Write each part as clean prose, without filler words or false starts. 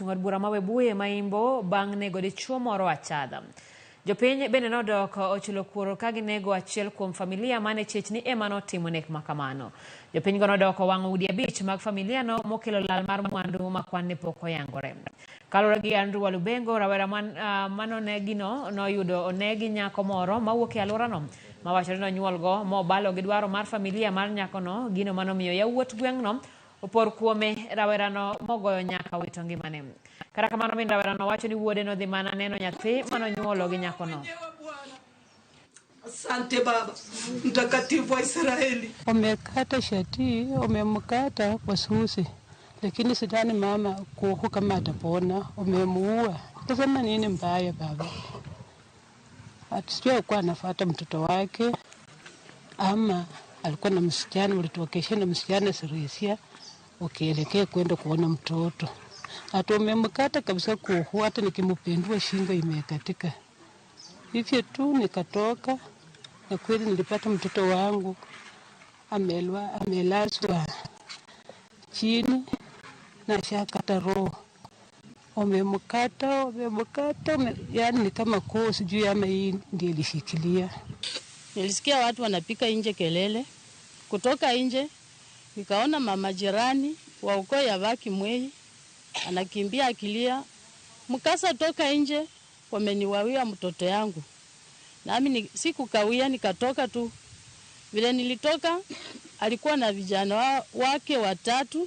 ngod bura ma Webuye maimbo bang' nego dichuo moro achadha. Jopiny bende nodoko ochulo kuoro ka ginego achiel kuom familia mane chich ni ema notimo nek makamano. Jopiny go nodoko wang'o udi 5 mag familia no mokelo lal mar mwandu ma kwan ne pok oyangore. Kaluwore gi Andrew Walubengo, rawera manonegino noyudo onegi nyako moro mawuok e alworano mawacho ni nonyuolgo mobalo gi dwaro mar familia mar nyakono, gino manomiyo yawuot gweng'no opor kuome rawerano mogoyo nyaka wito ngimane. Kata kamano min rawerano wacho ni wuode nodhi mana neno nyathi manonyuolo gi nyakono. Asante Baba mtakatifu wa Israeli. Umekata shati, umemkata kwa susi. Lakini sidhani mama kuhu kama atapona, umemuua. Tasema nini mbaya Baba? Atusijua kuwa anafuata mtoto wake ama alikuwa na msichana, ulitokesha na msichana Sirisia ukielekea kwenda kuona mtoto. Hata umemkata kabisa kuhu, hata nikimpindua shingo imekatika. Hivyo tu nikatoka na kweli nilipata mtoto wangu amelazwa chini na shakata roho. Umemkata, yani ni kama koo sijui ama hii ndiyo ilishikilia. Nilisikia watu wanapika nje kelele. Kutoka nje nikaona mama jirani wa ukoo ya Baki Mwei anakimbia akilia, mkasa toka nje, wameniwawia mtoto yangu. Nami sikukawia, nikatoka tu. Vile nilitoka alikuwa na vijana wake 3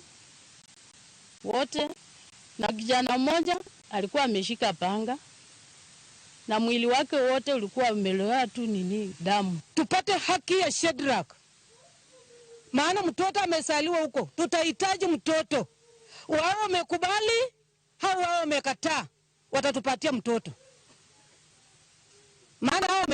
wote, na kijana mmoja alikuwa ameshika panga na mwili wake wote ulikuwa umeloa tu damu. Tupate haki ya Shadrach, maana mtoto amesaliwa huko. Tutahitaji mtoto. Wao wamekubali au wao wamekataa, watatupatia mtoto. Maana hao